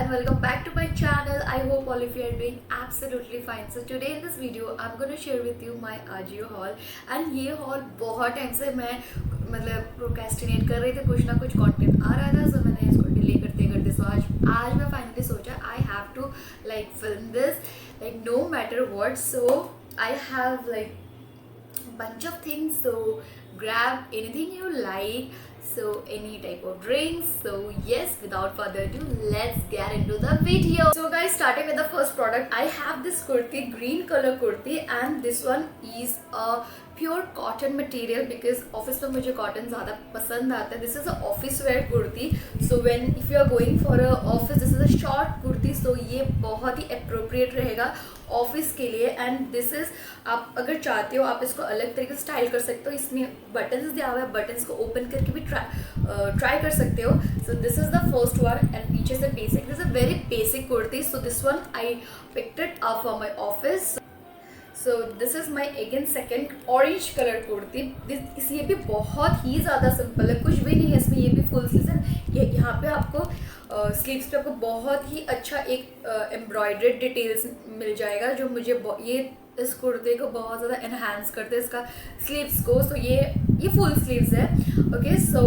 and welcome back to my channel. I hope all of you are doing absolutely fine. So today in this video I'm going to share with you my Ajio haul and ये haul बहुत time से मैं procrastinate कर रही थी, कुछ ना कुछ कंटेंट आ रहा था, so मैंने इसको डिले करते करते सो आज मैं फाइनली सोचा I have to like film this like no matter what. So I have like bunch of things, so grab anything you like, so any type of drinks. So yes, without further ado, let's get into the video. So guys, starting with the first product, I have this kurti, green color kurti, and this one is a pure cotton material because office में मुझे cotton ज़्यादा पसंद आता है. This is a office wear kurti. So when if you are going for a office, this is a short kurti. So ये बहुत ही appropriate रहेगा office के लिए. एंड दिस इज़, आप अगर चाहते हो आप इसको अलग तरीके से स्टाइल कर सकते हो. इसमें बटन्स दिया हुआ है, बटन्स को ओपन करके भी ट्राई कर सकते हो. So this is the first one. And पीछे से basic, this is a very basic kurti. So this one I picked it up for my office. So this is my again second orange colour kurti. ये भी बहुत ही ज़्यादा simple है, कुछ भी नहीं है इसमें. ये भी फुल स्लीव्स है. ये यहाँ पे आपको स्लीव्स पे आपको बहुत ही अच्छा एक एम्ब्रॉयडर्ड डिटेल्स मिल जाएगा, जो मुझे ये इस कुर्ते को बहुत ज़्यादा एनहांस करते हैं, इसका स्लीव्स को. सो ये फुल स्लीव्स है. ओके, सो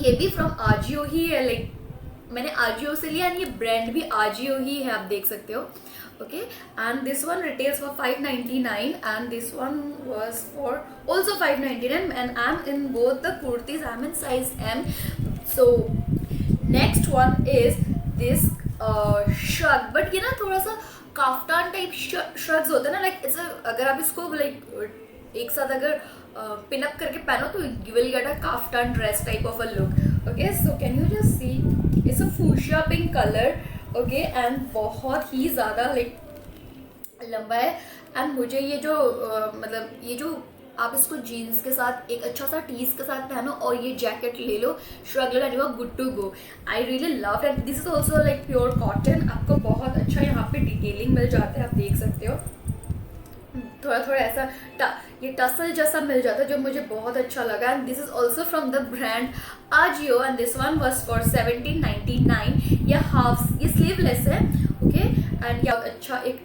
ये भी फ्रॉम आजियो ही है. लाइक मैंने आजियो से लिया एंड ये ब्रांड भी आजियो ही है, आप देख सकते हो. Okay, and this one retails for $5.99 and this one was for also $5.99 and I'm in both the kurtis. I'm in size M. So next one is this shrug, but ये ना थोड़ा सा काफ्तान टाइप श्रग्स होते हैं ना. Like अगर आप इसको लाइक एक साथ अगर पिन अप करके पहनो तो you will get a kaftan dress type of a look. Okay, so can you just see, it's a fuchsia pink color. Okay, and बहुत ही ज़्यादा लाइक लंबा है. एंड मुझे ये जो मतलब ये जो आप इसको जीन्स के साथ एक अच्छा सा टीज के साथ पहनो और ये जैकेट ले लो, श्रग ले लो, good to go. I really love and this is also like pure cotton. आपको बहुत अच्छा यहाँ पे डिटेलिंग मिल जाता है, आप देख सकते हो. थोड़ा थोड़ा ऐसा ये टसल जैसा मिल जाता है, जो मुझे बहुत अच्छा लगा. And this is also from the brand Ajio and this one was for $17.99. ये स्लीवलेस है. ओके, एंड ये अच्छा एक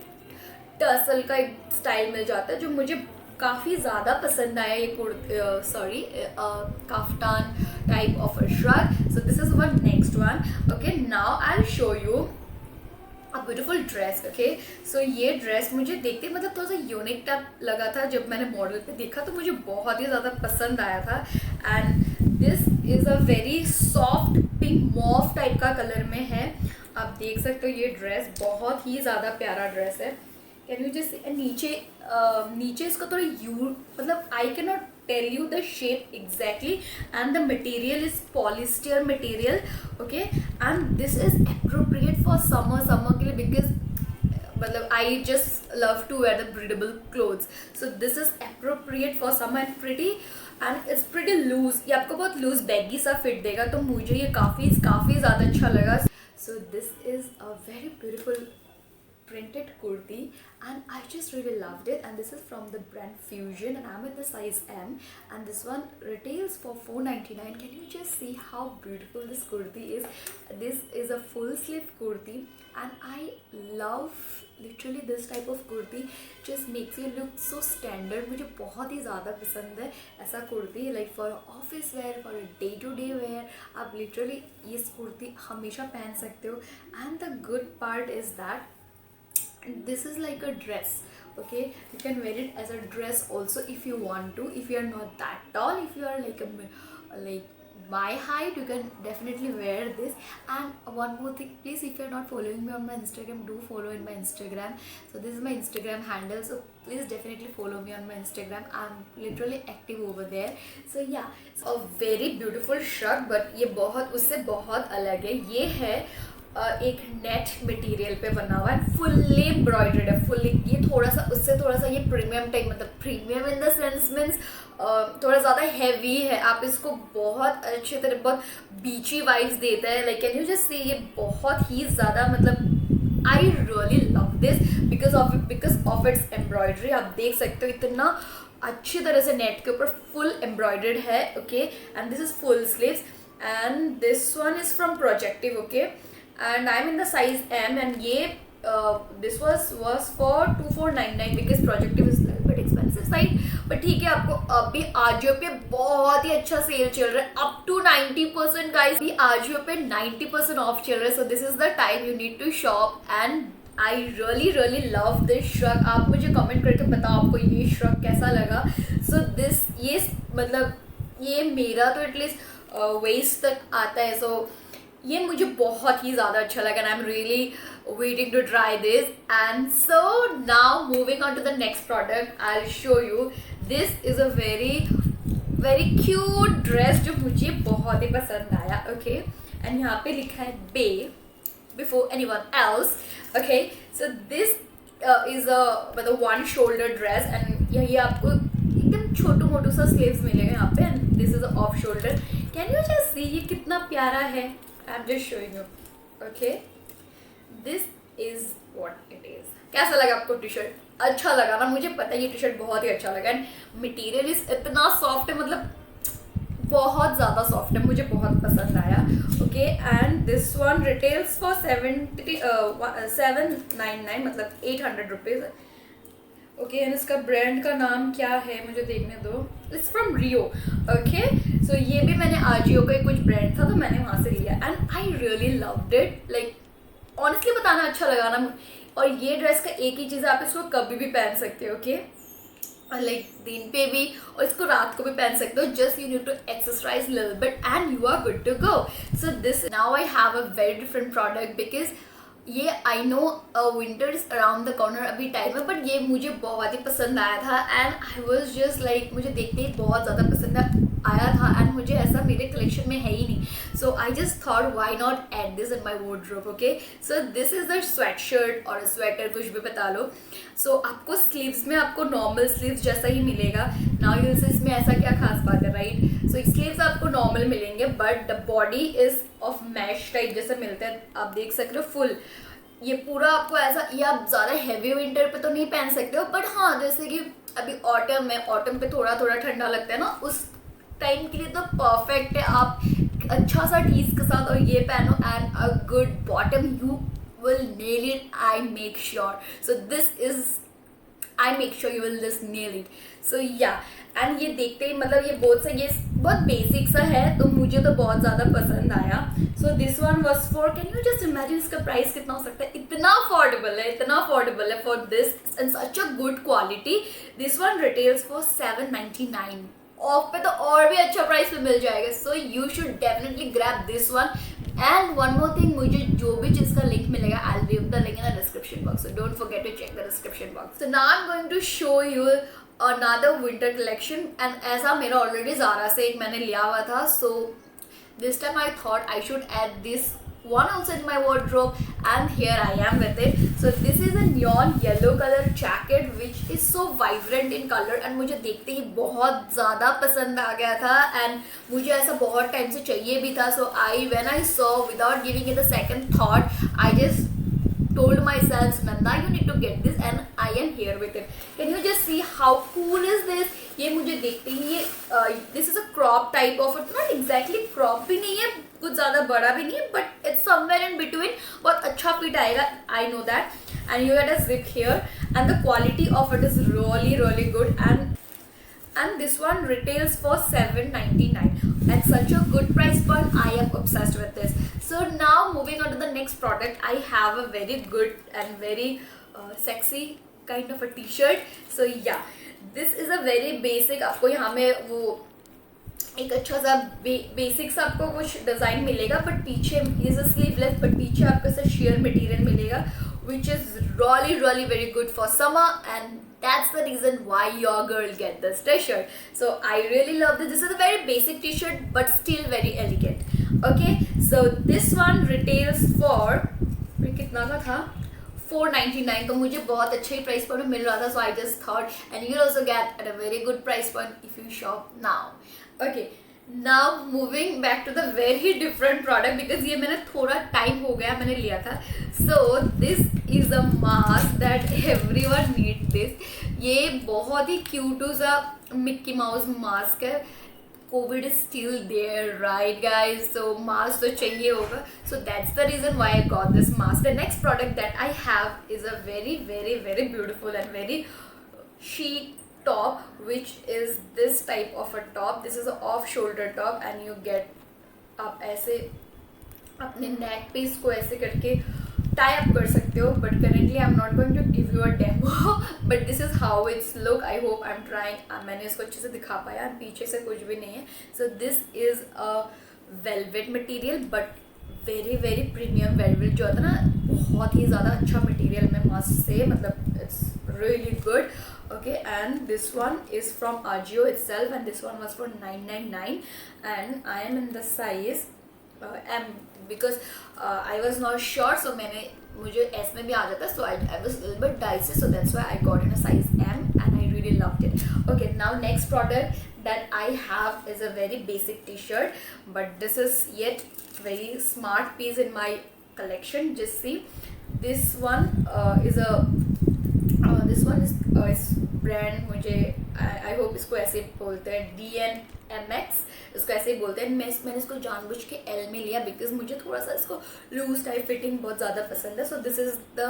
टसल का एक स्टाइल मिल जाता है, जो मुझे काफ़ी ज़्यादा पसंद आया. ये kaftan type of a shrug. So this is one next one. Okay, now I will show you a beautiful dress. Okay, so ये ड्रेस मुझे देखते मतलब थोड़ा सा यूनिक टाइप लगा था. जब मैंने मॉडल पे देखा तो मुझे बहुत ही ज़्यादा पसंद आया था. And this is a very soft pink mauve type का कलर में है. आप देख सकते हो ये ड्रेस बहुत ही ज़्यादा प्यारा ड्रेस है. कैन यू जस्ट नीचे इसका थोड़ा मतलब I can not tell you the shape exactly, and the material is polyester material. Okay, and this is appropriate for summer के लिए, because मतलब I just love to wear the breathable clothes. So this is appropriate for summer and it's pretty loose. ये आपको बहुत loose baggy सा fit देगा, तो मुझे ये काफ़ी ज़्यादा अच्छा लगा. So this is a very beautiful printed kurti and I just really loved it. And this is from the brand Fusion and I'm in the size M and this one retails for $4.99. Can you just see how beautiful this kurti is? This is a full sleeve kurti and I love literally this type of kurti. Just makes you look so standard. मुझे बहुत ही ज़्यादा पसंद है ऐसा kurti. Like for office wear, for day to day wear, आप literally ये कुर्ती हमेशा पहन सकते हो. And the good part is that this is like a dress. Okay, you can wear it as a dress also if you want to. If you are not that tall, if you are like my height, you can definitely wear this. And one more thing, please, if you are not following me on my Instagram, do follow in my Instagram. So this is my Instagram handle, so please definitely follow me on my Instagram. I'm literally active over there. So yeah, it's a very beautiful shirt, but ये बहुत उससे बहुत अलग है. ये है एक net material पे बना हुआ है, फुल्ली एम्ब्रॉयडर्ड है. फुल्ली ये थोड़ा सा उससे थोड़ा सा ये प्रीमियम टाइप, मतलब premium in the sense means थोड़ा ज़्यादा हैवी है. आप इसको बहुत अच्छे तरह बहुत बीची वाइब्स देता है. Like can you just see, ये बहुत ही ज़्यादा मतलब आई really love this because of its embroidery. आप देख सकते हो इतना अच्छी तरह से नेट के ऊपर फुल एम्ब्रॉयडर्ड है. Okay, and this is full sleeves and this one is from Projective. Okay, and I'm in the size M, and ये this was for 2499 because Projective is little bit expensive side, but ठीक है, आपको अभी आजियो पे बहुत ही अच्छा cell चल रहा है, अप टू 90% गाइस, भी आजियो पे 90% ऑफ चल रहा है. So this is the time you need to shop, and I really love this shrug. आप मुझे कमेंट करके बताओ आपको ये श्रग कैसा लगा. सो दिस ये मतलब ये मेरा तो एटलीस्ट वेस्ट तक आता है. सो ये मुझे बहुत ही ज़्यादा अच्छा लगा, and I am really waiting to try this. And so now moving on to the next product, I'll show you. This is a very cute dress जो मुझे बहुत ही पसंद आया. Okay, and यहाँ पे लिखा है बे before anyone else. Okay, so this is a मतलब one shoulder dress, and ये आपको एकदम छोटू मोटू सा स्लीव्स मिलेगा यहाँ पे, and this is a off shoulder. Can you just see ये कितना प्यारा है? I'm just showing you. Okay, this is what it is. कैसा लगा आपको टी शर्ट? अच्छा लगा ना? मुझे पता है ये टी शर्ट बहुत ही अच्छा लगा, एंड मटेरियल इज इतना सॉफ्ट है, मतलब बहुत ज़्यादा सॉफ्ट है, मुझे बहुत पसंद आया. Okay, and this one retails for 799 मतलब 800 रुपीज़. ओके, एंड इसका ब्रांड का नाम क्या है मुझे देखने दो. It's from Rio. Okay, so ये भी मैंने आजियो का कुछ ब्रांड था तो मैंने वहाँ से लिया, and I really loved it. Like honestly बताना अच्छा लगा ना. और ये ड्रेस का एक ही चीज़ है, आप इसको कभी भी पहन सकते हो. ओके, लाइक दिन पे भी, और इसको रात को भी पहन सकते हो. Just you need to exercise little bit and you are good to go. So this now I have a very different product, because ये I know winter is around the corner अभी टाइम है, but ये मुझे बहुत ही पसंद आया था, and I was just like मुझे देखते ही बहुत ज़्यादा पसंद आया था, एंड मुझे ऐसा मेरे कलेक्शन में है ही नहीं. So I just thought why not add this in my wardrobe. Okay, so this is the sweatshirt और स्वेटर, कुछ भी बता लो. सो आपको स्लीव्स में आपको नॉर्मल स्लीव्स जैसा ही मिलेगा. नाउ यू से इसमें ऐसा क्या खास बात है, राइट? सो स्लीव्स आपको नॉर्मल मिलेंगे, but the body is off mesh type जैसे मिलता है. आप देख सकते हो फुल ये पूरा आपको ऐसा. ये आप ज़्यादा हैवी विंटर पे तो नहीं पहन सकते हो, बट हाँ जैसे कि अभी ऑटम है, ऑटम पे थोड़ा थोड़ा ठंडा लगता है ना, उस टाइम के लिए तो परफेक्ट है. आप अच्छा सा टीज के साथ और ये पहनो, and a good bottom, you will nail it, I make sure. So this is I make sure you will just nail it. So yeah, and ये देखते ही मतलब ये बहुत बेसिक सा है, तो मुझे तो बहुत ज़्यादा पसंद आया. So this one was for, can you just imagine इसका प्राइस कितना हो सकता है? इतना अफोर्डेबल है for this and such a good quality. This one retails for 799. Of पे तो और भी अच्छा प्राइस पे मिल जाएगा. So you should definitely grab this one. And one more thing, मुझे जो भी चीज़ का लिंक मिलेगा, I will leave the link in the description box. So don't forget to check the description box. So now I am going to show you another winter collection, and ऐसा मेरा already Zaara से एक मैंने लिया हुआ था. सो this time I thought I should add this one also in my wardrobe, and here I am with it. So this is a neon yellow color jacket which is so vibrant in color, and मुझे देखते ही बहुत ज़्यादा पसंद आ गया था, and मुझे ऐसा बहुत टाइम से चाहिए भी था. So when I saw, without giving it a second thought, I just told myself, Nanda, you need to get this, and I am here with it. Can you just see how cool is this? ये मुझे देखते ही ये this is a crop type of it, not exactly crop भी नहीं है, कुछ ज़्यादा बड़ा भी नहीं है, but it's somewhere in between. बहुत अच्छा फिट आएगा, I know that. And you get a zip here, and the quality of it is really good, and this one retails for 799 at such a good price point. I am obsessed with this. So now moving on to the next product, I have a very good and very sexy kind of a t-shirt. So yeah, this is a very basic, आपको यहाँ में वो एक अच्छा सा basic सा आपको कुछ डिज़ाइन मिलेगा, बट पीछे इज अ स्लीवलेस, बट पीछे आपको ऐसा शेयर मटेरियल मिलेगा, which is really very good for summer, and that's the reason why your girl get this t-shirt. So I really love this. This is a very basic t-shirt but still very elegant. Okay, so this one retails for कितना का था, 499. तो मुझे बहुत अच्छे price point मिल रहा था. So I just thought, and you'll also get at a very good price point if you shop now. Okay, now moving back to the very different product, because ये मैंने थोड़ा टाइम हो गया मैंने लिया था. So this is a mask that everyone needs this. ये बहुत ही क्यूट सा मिक्की माउस मास्क है. COVID is still there, right guys? So mask तो चाहिए होगा. So that's the reason why I got this mask. The next product that I have is a very beautiful and very chic top, which is this type of a top. This is an off shoulder top and you get आप ऐसे अपने नेक पे इसको ऐसे करके tie up कर सकते हो. But currently I am not going to give you a demo, but this is how it's look. I hope I am trying. मैंने इसको अच्छे से दिखा पाया, पीछे से कुछ भी नहीं है. So this is a velvet material, but very premium velvet जो होता है ना, बहुत ही ज़्यादा अच्छा मटेरियल. मैं मस्ट से मतलब it's really good. Okay, and this one is from Ajio itself, and this one was for 999, and I am in the size M, because I was not sure, so मुझे S में भी आ जाता, so I was a little bit dicey, so that's why I got in a size M, and I really loved it. Okay, now next product that I have is a very basic t-shirt, but this is yet very smart piece in my collection. Just see, this one is a इस brand, मुझे I hope इसको ऐसे बोलते हैं, DNMX, इसको ऐसे ही बोलते हैं. मैंने इसको जानबूझ के L में लिया बिकॉज मुझे थोड़ा सा इसको लूज टाइप फिटिंग बहुत ज़्यादा पसंद है. So this is the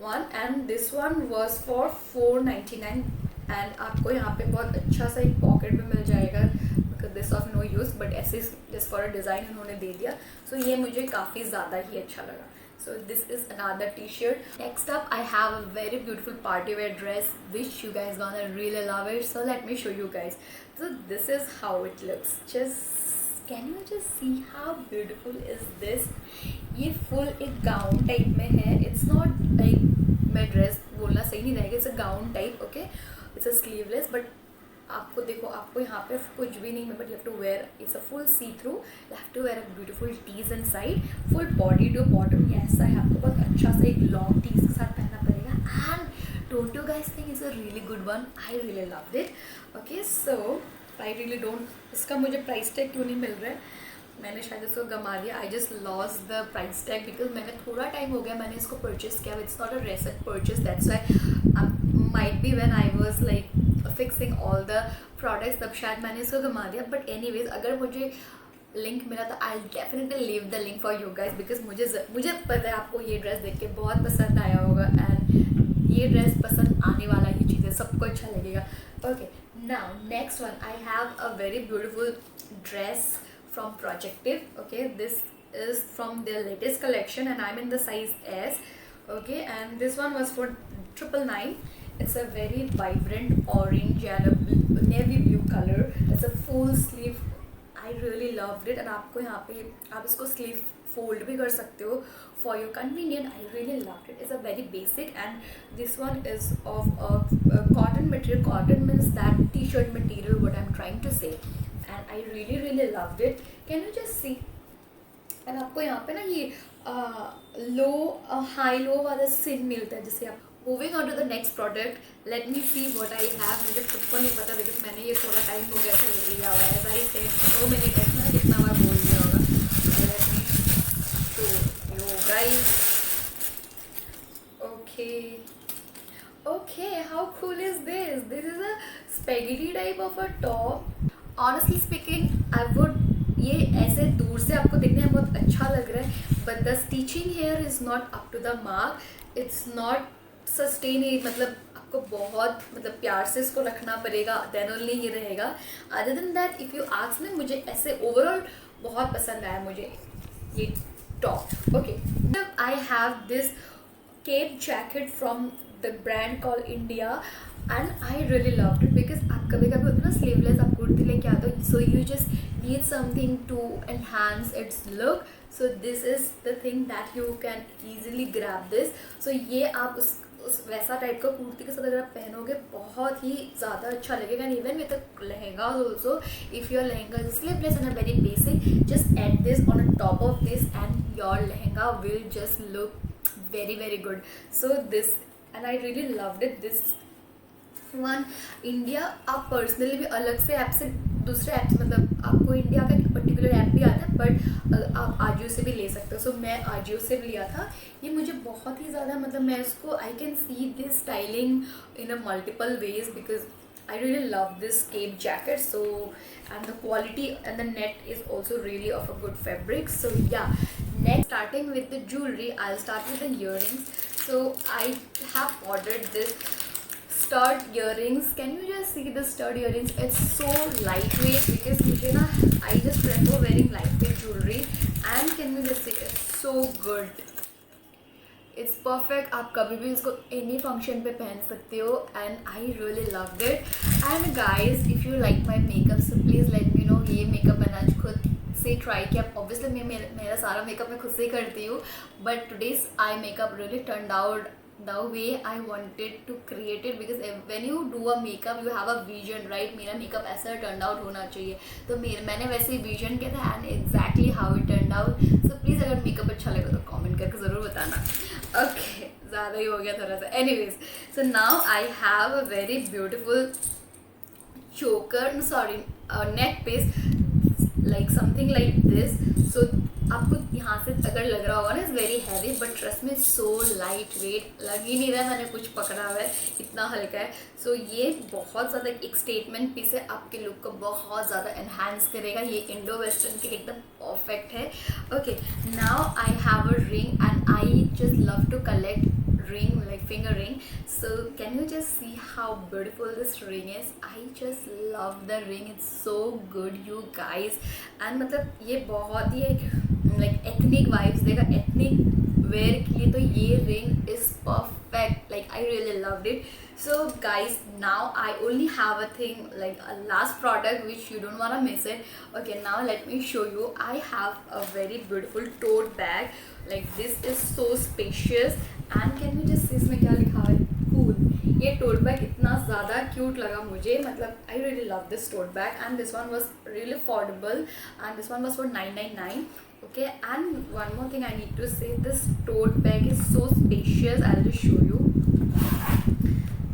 one, and this one was for 499, and आपको यहाँ पे बहुत अच्छा सा एक पॉकेट भी मिल जाएगा because this of no use, but ऐसे जस्ट फॉर अ डिज़ाइन उन्होंने दे दिया. सो ये मुझे काफ़ी ज़्यादा ही अच्छा लगा. So this is another t-shirt. Next up I have a very beautiful party wear dress which you guys gonna really love it. So let me show you guys. So this is how it looks. Can you just see how beautiful is this? ये full एक gown type में है. It's not like, मैं dress बोलना सही नहीं रहेगा, it's a gown type, okay? It's a sleeveless, but आपको देखो, आपको यहाँ पे कुछ भी नहीं, but you have to wear, it's a full see through, you have to wear a beautiful tees inside, full body to bottom. ये ऐसा है, आपको बहुत अच्छा सा एक लॉन्ग टीज के साथ पहनना पड़ेगा. And don't you guys think it's a really good one? I really loved it. Okay, so I really don't, इसका मुझे प्राइस टैग क्यों नहीं मिल रहा है, मैंने शायद इसको गमा दिया. I just loss the price tag because मैंने थोड़ा टाइम हो गया मैंने इसको परचेज किया. It's not a रेसेंट purchase, that's why might be when I was like fixing all the products, तब शायद मैंने इसको गमा दिया. बट एनीवेज, अगर मुझे लिंक मिला तो I definitely leave the link for you guys, because मुझे पता है आपको ये ड्रेस देख के बहुत पसंद आया होगा, एंड ये ड्रेस पसंद आने वाला ही चीज़ है, सबको अच्छा लगेगा. Okay, now next one, I have a very beautiful dress from Projective. Okay, this is from their latest collection and I'm in the size S. Okay, and this one was for 999. It's a very vibrant orange and a navy blue color. It's a full sleeve. I really loved it. and आपको यहाँ पे आप इसको sleeve fold भी कर सकते हो for your convenient. I really loved it. It's a very basic, and this one is of a cotton material. Cotton means that t-shirt material, what I'm trying to say. And I really loved it. Can you just see? and आपको यहाँ पे ना ये लो high low वाला SIM मिलता है जैसे आप. Moving on to the next product, let me see what I have. मुझे खुद को नहीं पता बिकॉज मैंने ये थोड़ा टाइम हो गया था लिया हुआ है. As I said so many times, मैंने कितना बार बोल दिया होगा. Let me show you guys. Okay, how cool is this? This is a spaghetti type of a top. Honestly speaking, I would, ये ऐसे दूर से आपको देखने में बहुत अच्छा लग रहा है, but the stitching here is not up to the mark. It's not sustainable, मतलब आपको बहुत मतलब प्यार से इसको रखना पड़ेगा, then only ये रहेगा. Other than that, if you ask me, मुझे ऐसे overall बहुत पसंद आया मुझे ये top. Okay, now I have this cape jacket from the brand called India, and I really loved it because आप कभी कभी होता है ना स्लीवलेस आप कुर्ती लेके आते हो, so you just need something to enhance its look. So this is the thing that you can easily grab this. So ये आप उस वैसा टाइप का कुर्ती के साथ अगर आप पहनोगे बहुत ही ज़्यादा अच्छा लगेगा. And even with lehenga also, if your lehenga is sleeveless and very basic, just add this on top of this and your lehenga will just look very good. So this, and I really loved it. This one India, आप personally भी अलग से app से दूसरे app से, मतलब आपको India का एक पर्टिकुलर ऐप भी आता है, बट आप आजियो से भी ले सकते हो. सो मैं आजियो से भी लिया था. ये मुझे बहुत ही ज़्यादा, मतलब मैं इसको I can see this styling in a multiple ways because I really love this cape jacket. So, and the quality and the net is also really of a good fabric. So yeah, next starting with the jewelry, I'll start with the earrings. So I have ordered this stud earrings. Can you just see the stud earrings? It's so lightweight because मुझे ना I just prefer wearing lightweight jewelry, and can you just see it's so good. It's perfect. आप कभी भी इसको any function पे पहन सकते हो and I really loved it. And guys if you like my makeup so please let me know. ये makeup मैंने आज खुद से ट्राई किया. ऑब्वियसली मेरा सारा मेकअप मैं खुद से ही करती हूँ, but today's eye makeup really turned out the way I wanted to create it, because when you do a makeup you have a vision, right? मेरा मेकअप ऐसा टर्न आउट होना चाहिए, तो मैंने वैसे ही विजन किया था and exactly how it turn out. So please अगर मेकअप अच्छा लगे तो कमेंट करके ज़रूर बताना. ओके, ज़्यादा ही हो गया थोड़ा सा. Anyways, so now I have a very beautiful choker, sorry, neck piece, like something like this. So आपको यहाँ से अगर लग रहा होगा ना, it's very heavy, but trust में सो लाइट वेट. लग ही नहीं रहा है मैंने कुछ पकड़ा हुआ है, इतना हल्का है. सो ये बहुत ज़्यादा एक स्टेटमेंट पीस है, आपके लुक को बहुत ज़्यादा एनहांस करेगा. ये इंडो वेस्टर्न के एकदम परफेक्ट है. Okay, now I have a ring and I just love to collect ring, like finger ring. So can you just see how beautiful this ring is? I just love the ring, it's so good you guys. And मतलब ये बहुत ही एक like ethnic vibes देगा, ethnic wear के लिए. तो ये ring is perfect, like I really loved it. So guys, now I only have a thing, like a last product which you don't wanna miss it. Okay, now let me show you. I have a very beautiful tote bag. Like this is so spacious. And can you just see इसमें क्या लिखा है? Cool. ये tote bag इतना ज़्यादा cute लगा मुझे. मतलब I really love this tote bag, and this one was really affordable, and this one was for 999. Okay, and one more thing I need to say, this tote bag is so spacious. I'll just show you.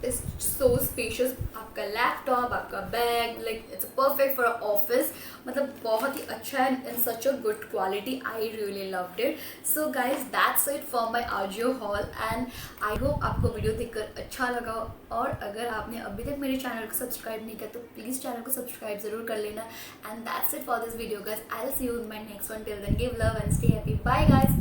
It's so spacious. आपका laptop, आपका bag, like it's perfect for office. मतलब बहुत ही अच्छा है, in such a good quality. I really loved it. So guys, that's it for my Ajio haul, and I hope आपको video देखकर अच्छा लगा. और अगर आपने अभी तक मेरे चैनल को सब्सक्राइब नहीं किया तो प्लीज़ चैनल को सब्सक्राइब ज़रूर कर लेना. And that's it for this video guys. I will see you in my next one. Till then give love and stay happy. Bye guys.